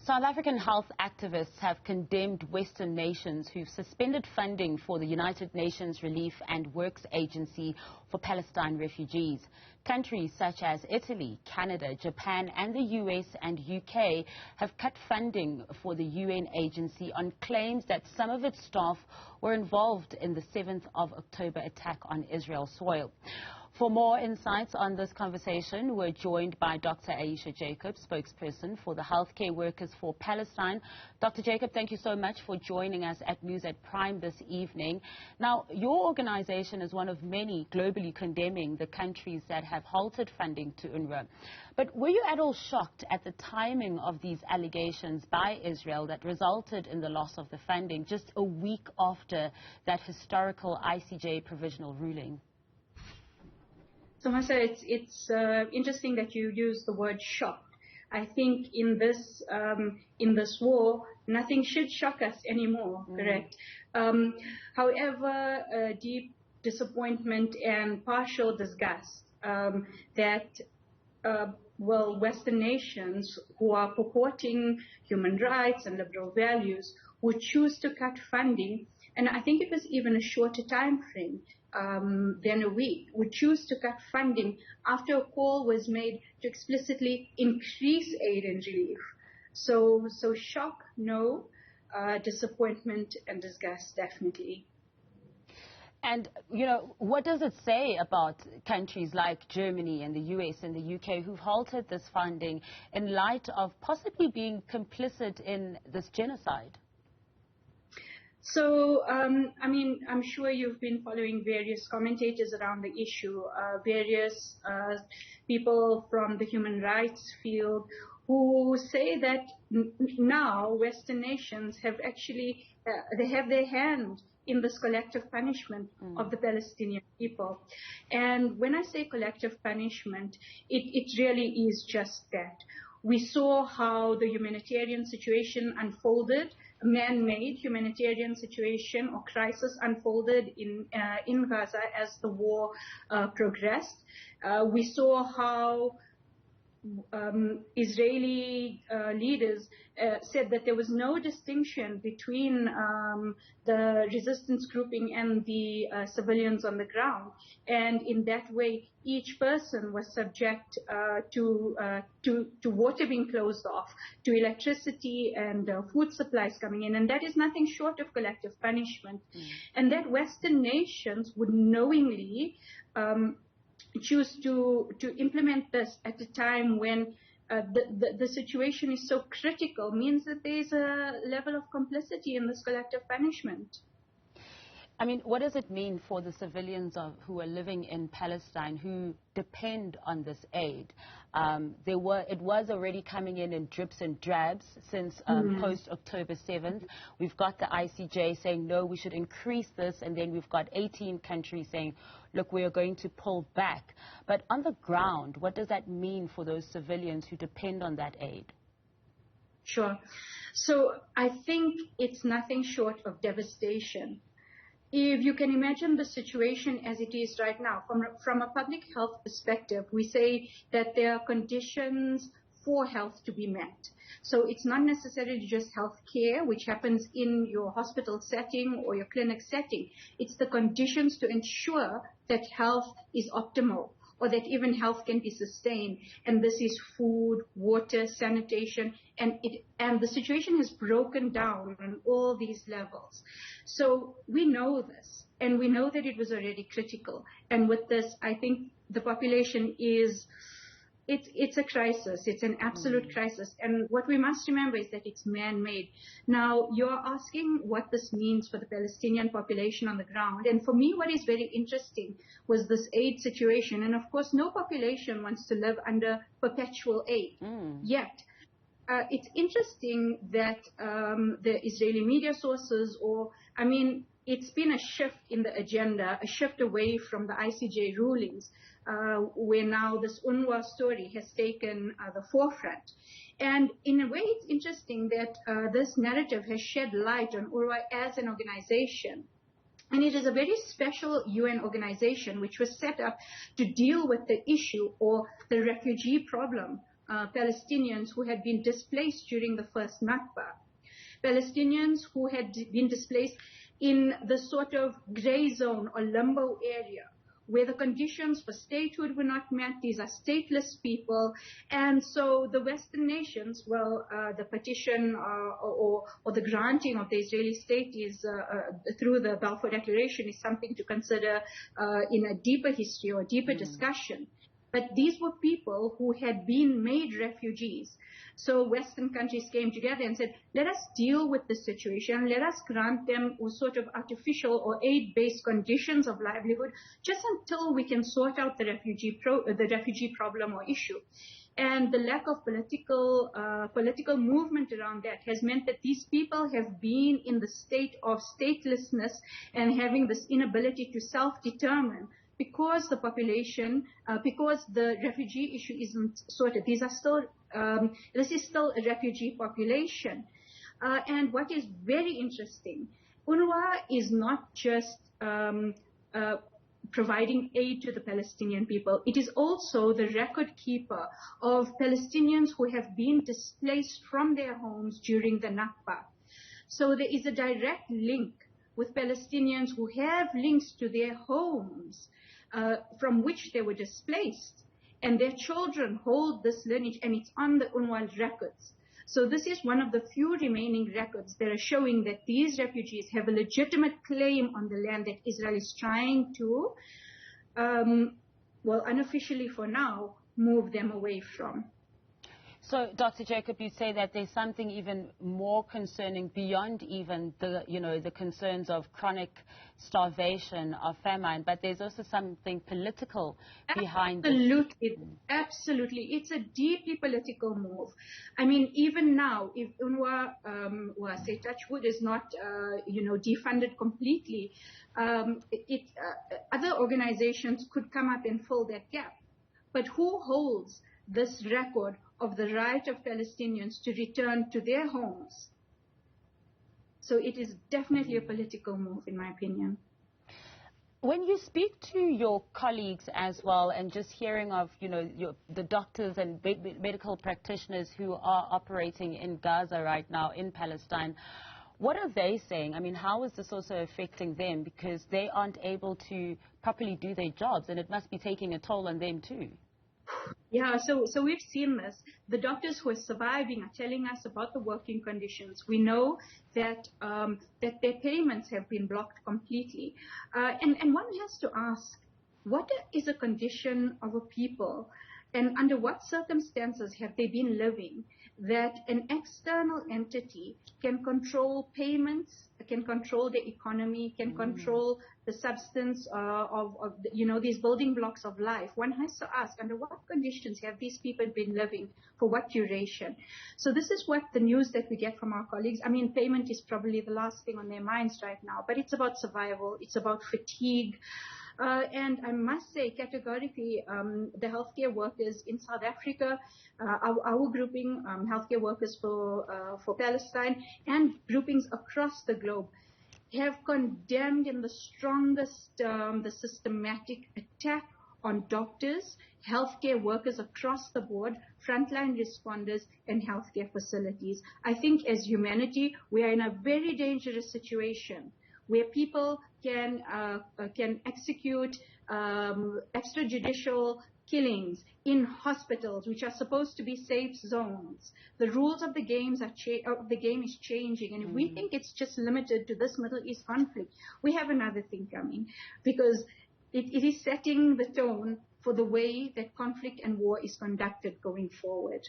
South African health activists have condemned Western nations who've suspended funding for the United Nations Relief and Works Agency for Palestine refugees. Countries such as Italy, Canada, Japan and the US and UK have cut funding for the UN agency on claims that some of its staff were involved in the 7th of October attack on Israel's soil. For more insights on this conversation, we're joined by Dr Ayesha Jacub, spokesperson for the Healthcare Workers for Palestine. Dr. Jacub, thank you so much for joining us at News at Prime this evening. Now, your organization is one of many globally condemning the countries that have halted funding to UNRWA. But were you at all shocked at the timing of these allegations by Israel that resulted in the loss of the funding just a week after that historical ICJ provisional ruling? So, Masa, it's interesting that you use the word shocked. I think in this war, nothing should shock us anymore, correct? However, deep disappointment and partial disgust that Western nations who are purporting human rights and liberal values would choose to cut funding, and I think it was even a shorter time frame than a week, would choose to cut funding after a call was made to explicitly increase aid and relief. So shock, no. Disappointment and disgust, definitely. And, you know, what does it say about countries like Germany and the US and the UK who've halted this funding in light of possibly being complicit in this genocide? So, I mean, I'm sure you've been following various commentators around the issue, various people from the human rights field who say that now Western nations have actually, they have their hand in this collective punishment of the Palestinian people. And when I say collective punishment, it really is just that. We saw how the humanitarian situation unfolded, a man-made humanitarian situation or crisis unfolded in Gaza as the war progressed. We saw how Israeli leaders said that there was no distinction between the resistance grouping and the civilians on the ground, and in that way each person was subject to water being closed off, to electricity and food supplies coming in, and that is nothing short of collective punishment. And that Western nations would knowingly choose to implement this at a time when the situation is so critical means that there is a level of complicity in this collective punishment. I mean, what does it mean for the civilians who are living in Palestine who depend on this aid? It was already coming in drips and drabs since post-October 7th. We've got the ICJ saying, no, we should increase this, and then we've got 18 countries saying, look, we are going to pull back. But on the ground, what does that mean for those civilians who depend on that aid? Sure. So I think it's nothing short of devastation. If you can imagine the situation as it is right now, from a public health perspective, we say that there are conditions for health to be met. So it's not necessarily just health care, which happens in your hospital setting or your clinic setting. It's the conditions to ensure that health is optimal, or that even health can be sustained. And this is food, water, sanitation, and the situation has broken down on all these levels. So we know this, and we know that it was already critical. And with this, I think the population is, it's a crisis. It's an absolute crisis. And what we must remember is that it's man-made. Now, you're asking what this means for the Palestinian population on the ground. And for me, what is very interesting was this aid situation. And of course, no population wants to live under perpetual aid. Yet, it's interesting that the Israeli media sources, it's been a shift in the agenda, a shift away from the ICJ rulings, where now this UNRWA story has taken the forefront. And in a way, it's interesting that this narrative has shed light on UNRWA as an organization. And it is a very special UN organization which was set up to deal with the issue or the refugee problem Palestinians who had been displaced during the first Nakba. Palestinians who had been displaced in the sort of gray zone or limbo area, where the conditions for statehood were not met. These are stateless people. And so the Western nations, well, the petition or the granting of the Israeli state is through the Balfour Declaration is something to consider in a deeper history or deeper discussion. But these were people who had been made refugees. So Western countries came together and said, let us deal with the situation. Let us grant them sort of artificial or aid-based conditions of livelihood just until we can sort out the refugee problem or issue. And the lack of political movement around that has meant that these people have been in the state of statelessness and having this inability to self-determine, because the population, because the refugee issue isn't sorted. This is still a refugee population. And what is very interesting, UNRWA is not just providing aid to the Palestinian people. It is also the record keeper of Palestinians who have been displaced from their homes during the Nakba. So there is a direct link with Palestinians who have links to their homes from which they were displaced, and their children hold this lineage, and it's on the UNRWA records. So this is one of the few remaining records that are showing that these refugees have a legitimate claim on the land that Israel is trying to, well, unofficially for now, move them away from. So, Dr. Jacub, you say that there's something even more concerning beyond even the, the concerns of chronic starvation or famine, but there's also something political behind it. Absolutely. It's a deeply political move. I mean, even now, if UNRWA, say touch wood, is not, defunded completely, other organizations could come up and fill that gap. But who holds this record of the right of Palestinians to return to their homes? So it is definitely a political move, in my opinion. When you speak to your colleagues as well, and just hearing of, the doctors and medical practitioners who are operating in Gaza right now, in Palestine, what are they saying? I mean, how is this also affecting them? Because they aren't able to properly do their jobs, and it must be taking a toll on them too. Yeah, so we've seen this. The doctors who are surviving are telling us about the working conditions. We know that that their payments have been blocked completely. And one has to ask, what is a condition of a people, and under what circumstances have they been living, that an external entity can control payments, can control the economy, can control the substance of these building blocks of life? One has to ask, under what conditions have these people been living, for what duration? So this is what the news that we get from our colleagues. I mean, payment is probably the last thing on their minds right now, but it's about survival, it's about fatigue. And I must say categorically, the healthcare workers in South Africa, our grouping, healthcare workers for Palestine, and groupings across the globe, have condemned in the strongest term the systematic attack on doctors, healthcare workers across the board, frontline responders, and healthcare facilities. I think as humanity, we are in a very dangerous situation where people can execute extrajudicial killings in hospitals, which are supposed to be safe zones. The rules of the game is changing, and if we think it's just limited to this Middle East conflict, we have another thing coming, because it is setting the tone for the way that conflict and war is conducted going forward.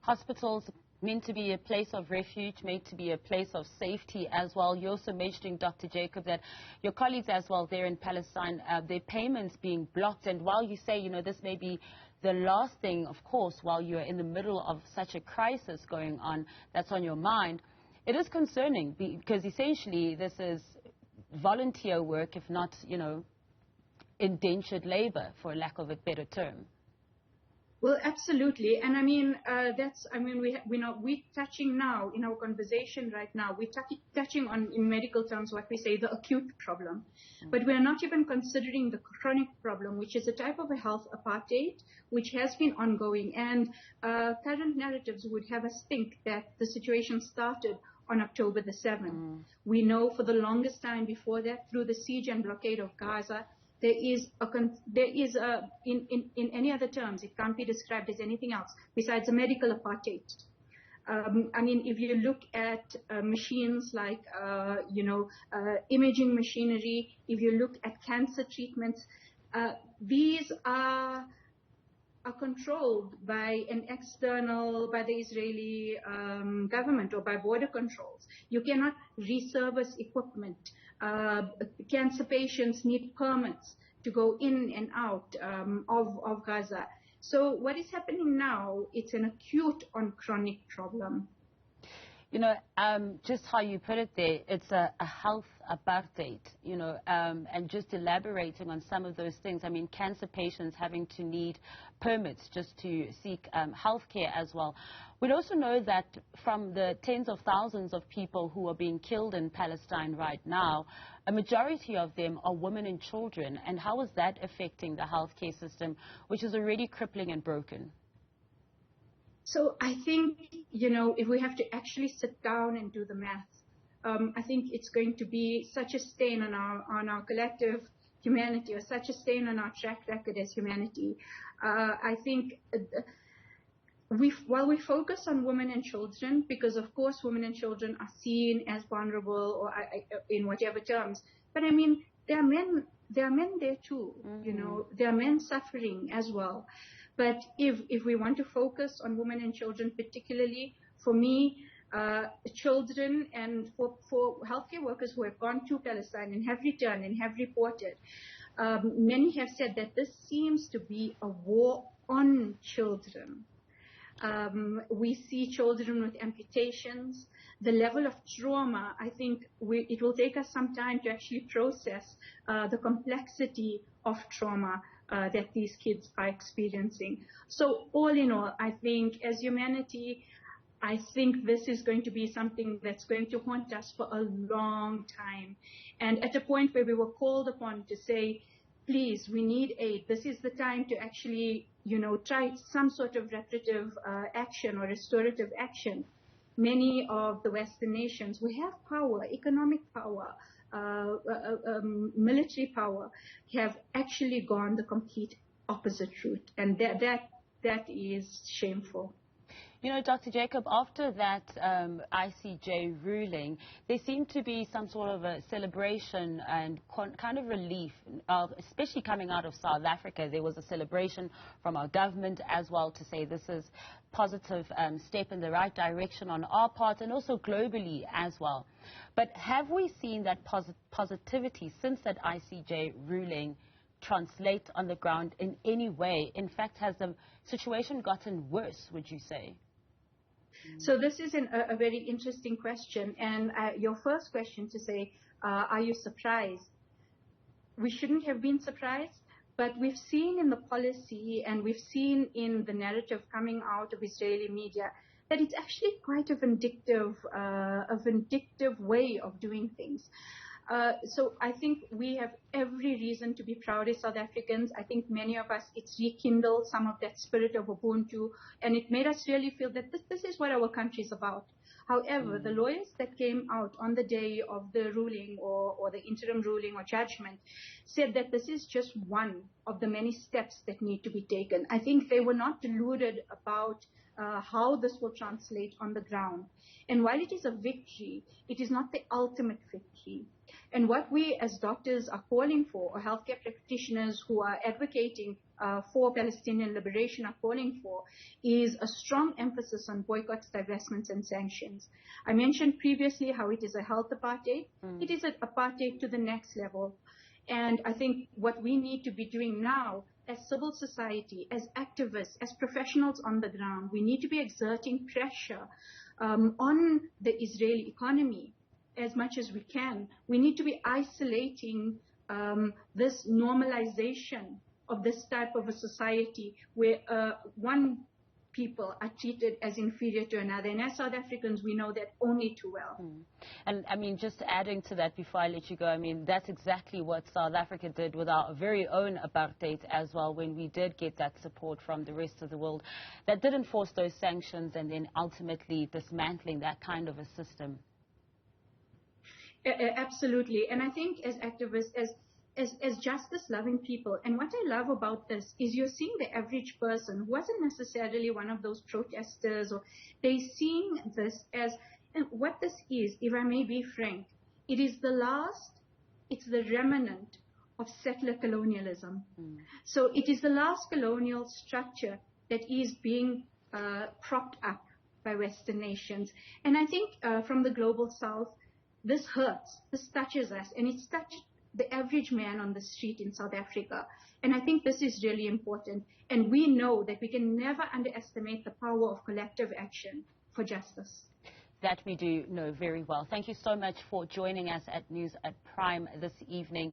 Hospitals meant to be a place of refuge, meant to be a place of safety as well. You're also mentioning, Dr. Jacub, that your colleagues as well there in Palestine, their payments being blocked. And while you say, this may be the last thing, of course, while you're in the middle of such a crisis going on that's on your mind, it is concerning, because essentially this is volunteer work, if not, indentured labor, for lack of a better term. Well, absolutely. And I mean, we're touching now in our conversation right now, we're touching on, in medical terms, what we say, the acute problem. But we're not even considering the chronic problem, which is a type of a health apartheid, which has been ongoing. And current narratives would have us think that the situation started on October the 7th. We know for the longest time before that, through the siege and blockade of Gaza, there is in any other terms, it can't be described as anything else besides a medical apartheid. I mean, if you look at machines like, imaging machinery, if you look at cancer treatments, these are controlled by the Israeli government or by border controls. You cannot reservice equipment. Cancer patients need permits to go in and out of Gaza. So what is happening now, it's an acute on chronic problem. Just how you put it there, it's a health apartheid, and just elaborating on some of those things. I mean, cancer patients having to need permits just to seek health care as well. We also know that from the tens of thousands of people who are being killed in Palestine right now, a majority of them are women and children. And how is that affecting the healthcare system, which is already crippling and broken? So I think, if we have to actually sit down and do the math, I think it's going to be such a stain on our collective humanity, or such a stain on our track record as humanity. I think while we focus on women and children, because of course women and children are seen as vulnerable, or in whatever terms, but I mean, there are men there too. There are men suffering as well. But if we want to focus on women and children particularly, for me, children, and for healthcare workers who have gone to Palestine and have returned and have reported, many have said that this seems to be a war on children. We see children with amputations. The level of trauma, I think it will take us some time to actually process the complexity of trauma that these kids are experiencing. So all in all, I think as humanity, I think this is going to be something that's going to haunt us for a long time. And at a point where we were called upon to say, please, we need aid. This is the time to actually, try some sort of reparative action or restorative action. Many of the Western nations, we have power, economic power, military power, have actually gone the complete opposite route. And that is shameful. Dr. Jacub, after that ICJ ruling, there seemed to be some sort of a celebration and kind of relief, especially coming out of South Africa. There was a celebration from our government as well to say this is positive step in the right direction on our part, and also globally as well. But have we seen that positivity since that ICJ ruling translate on the ground in any way? In fact, has the situation gotten worse, would you say? So this is a very interesting question. And your first question to say, are you surprised? We shouldn't have been surprised, but we've seen in the policy and we've seen in the narrative coming out of Israeli media that it's actually quite a vindictive way of doing things. So I think we have every reason to be proud as South Africans. I think many of us, it's rekindled some of that spirit of Ubuntu, and it made us really feel that this is what our country is about. However, the lawyers that came out on the day of the ruling or the interim ruling or judgment said that this is just one of the many steps that need to be taken. I think they were not deluded about how this will translate on the ground. And while it is a victory, it is not the ultimate victory. And what we as doctors are calling for, or healthcare practitioners who are advocating for Palestinian liberation are calling for, is a strong emphasis on boycotts, divestments, and sanctions. I mentioned previously how it is a health apartheid. It is an apartheid to the next level. And I think what we need to be doing now as civil society, as activists, as professionals on the ground, we need to be exerting pressure on the Israeli economy as much as we can. We need to be isolating this normalization of this type of a society where one people are treated as inferior to another. And as South Africans, we know that only too well. And I mean, just adding to that before I let you go, I mean, that's exactly what South Africa did with our very own apartheid as well, when we did get that support from the rest of the world that did enforce those sanctions and then ultimately dismantling that kind of a system. Absolutely. And I think as activists, as justice-loving people, and what I love about this is you're seeing the average person who wasn't necessarily one of those protesters, or they're seeing this as, and what this is, if I may be frank, it's the remnant of settler colonialism. So it is the last colonial structure that is being propped up by Western nations. And I think from the global South, this hurts, this touches us, and it's touched the average man on the street in South Africa. And I think this is really important. And we know that we can never underestimate the power of collective action for justice. That we do know very well. Thank you so much for joining us at News at Prime this evening.